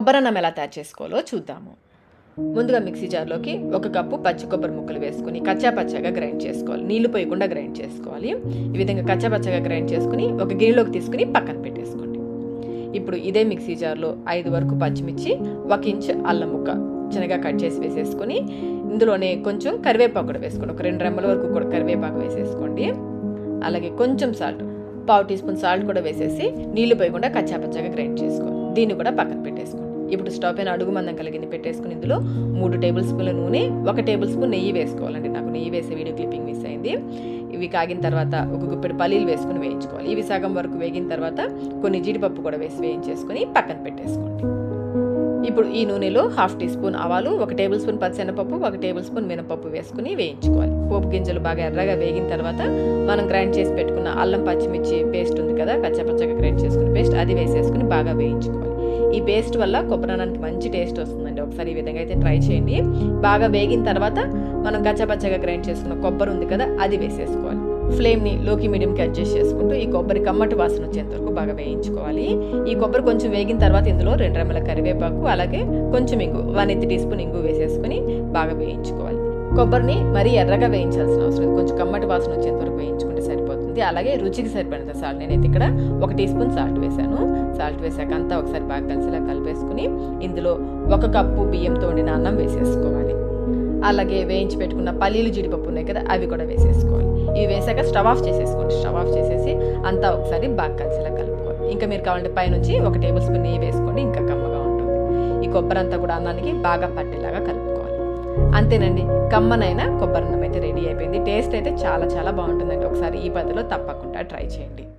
కొబ్బరన్నం ఎలా తయారు చేసుకోవాలో చూద్దాము. ముందుగా మిక్సీ జార్లోకి 1 కప్పు పచ్చి కొబ్బరి ముక్కలు వేసుకుని కచ్చాపచ్చాగా గ్రైండ్ చేసుకోవాలి. నీళ్లు పోయకుండా గ్రైండ్ చేసుకోవాలి. ఈ విధంగా కచ్చాపచ్చాగా గ్రైండ్ చేసుకుని ఒక గిన్నెలోకి తీసుకుని పక్కన పెట్టేసుకోండి. ఇప్పుడు ఇదే మిక్సీ జార్లో 5 వరకు పచ్చిమిర్చి, 1 ఇంచ్ అల్లం ముక్క చిన్నగా కట్ చేసి వేసేసుకొని ఇందులోనే కొంచెం కరివేపాకు కూడా వేసుకోండి. ఒక 2 రెమ్మల వరకు కూడా కరివేపాకు వేసేసుకోండి. అలాగే కొంచెం సాల్ట్, 1/2 టీ స్పూన్ సాల్ట్ కూడా వేసేసి నీళ్లు పోయకుండా కచ్చాపచ్చాగా గ్రైండ్ చేసుకోవాలి. దీన్ని కూడా పక్కన పెట్టేసుకోండి. ఇప్పుడు స్టవ్ పైన అడుగు మందం కలిగింది పెట్టేసుకుని ఇందులో 3 టేబుల్ స్పూన్ల నూనె, 1 టేబుల్ స్పూన్ నెయ్యి వేసుకోవాలండి. నాకు నెయ్యి వేసే వీడియో క్లిప్పింగ్ మిస్ అయింది. ఇవి కాగిన తర్వాత ఒక గుప్పెడు పల్లీలు వేసుకుని వేయించుకోవాలి. ఇవి సగం వరకు వేగిన తర్వాత కొన్ని జీడిపప్పు కూడా వేసి వేయించేసుకుని పక్కన పెట్టేసుకోండి. ఇప్పుడు ఈ నూనెలో 1/2 టీ స్పూన్ ఆవాలు, 1 టేబుల్ స్పూన్ పచ్చెనపప్పు, 1 టేబుల్ స్పూన్ మినపప్పు వేసుకుని వేయించుకోవాలి. పోపు గింజలు బాగా ఎర్రగా వేగిన తర్వాత మనం గ్రైండ్ చేసి పెట్టుకున్న అల్లం పచ్చిమిర్చి పేస్ట్ ఉంది కదా, కచ్చాపచ్చగా గ్రైండ్ చేసుకున్న పేస్ట్, అది వేసేసుకుని బాగా వేయించుకోవాలి. ఈ పేస్ట్ వల్ల కొబ్బరన్నానికి మంచి టేస్ట్ వస్తుందండి. ఒకసారి ఈ విధంగా అయితే ట్రై చేయండి. బాగా వేగిన తర్వాత మనం కచ్చాపచ్చగా గ్రైండ్ చేసుకున్న కొబ్బరి ఉంది కదా, అది వేసేసుకోవాలి. ఫ్లేమ్ని లోకి మీడియంకి అడ్జస్ట్ చేసుకుంటూ ఈ కొబ్బరి కమ్మటి వాసన వచ్చేంత వరకు బాగా వేయించుకోవాలి. ఈ కొబ్బరి కొంచెం వేగిన తర్వాత ఇందులో 2 రెమ్మల కరివేపాకు, అలాగే కొంచెం ఇంగు, 1 టీ స్పూన్ ఇంగు వేసేసుకుని బాగా వేయించుకోవాలి. కొబ్బరిని మరీ ఎర్రగా వేయించాల్సిన అవసరం లేదు. కొంచెం కమ్మటి వాసన వచ్చేంత వరకు వేయించుకుంటే సరిపోతుంది. అలాగే రుచికి సరిపడినంత సాల్ట్, నేనైతే ఇక్కడ 1 టీ స్పూన్ సాల్ట్ వేసాను. సాల్ట్ వేసాక అంతా ఒకసారి బాగా కలిసేలా కలిపేసుకుని ఇందులో 1 కప్పు బియ్యంతో వండిన అన్నం వేసేసుకోవాలి. అలాగే వేయించి పెట్టుకున్న పల్లీలు, జీడిపప్పు ఉన్నాయి కదా, అవి కూడా వేసేసుకోవాలి. ఇవి వేసాక స్టవ్ ఆఫ్ చేసేసుకోండి. స్టవ్ ఆఫ్ చేసేసి అంతా ఒకసారి బాగా కలిసేలా కలుపుకోవాలి. ఇంకా మీరు కావాలంటే పైనుంచి 1 టేబుల్ స్పూన్ నెయ్యి వేసుకోండి, ఇంకా కమ్మగా ఉంటుంది. ఈ కొబ్బరి అంతా కూడా అన్నానికి బాగా పట్టేలాగా కలుపుకోవాలి. అంతేనండి, కమ్మనైనా కొబ్బరి అన్నం అయితే రెడీ అయిపోయింది. టేస్ట్ అయితే చాలా చాలా బాగుంటుందండి. ఒకసారి ఈ పద్ధతిలో తప్పకుండా ట్రై చేయండి.